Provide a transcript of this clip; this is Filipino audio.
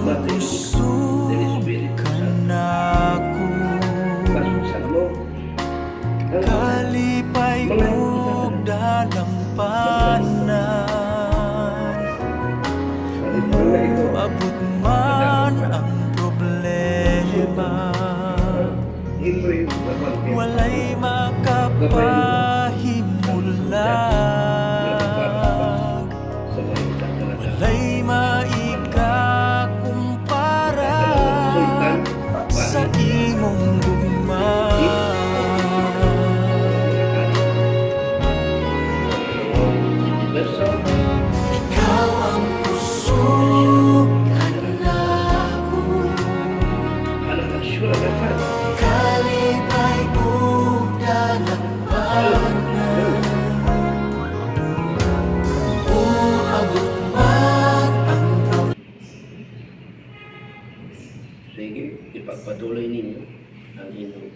busog ka na ko, kalipay og dalang panay, muabot man ang problema, walay makapahimulag, walay maikakumpara sa imong gugma. Ikaw ang busog ka na ko, kalipay og dalang panay, uabot man ang Sige, ipagpatuloy ninyo ang inyong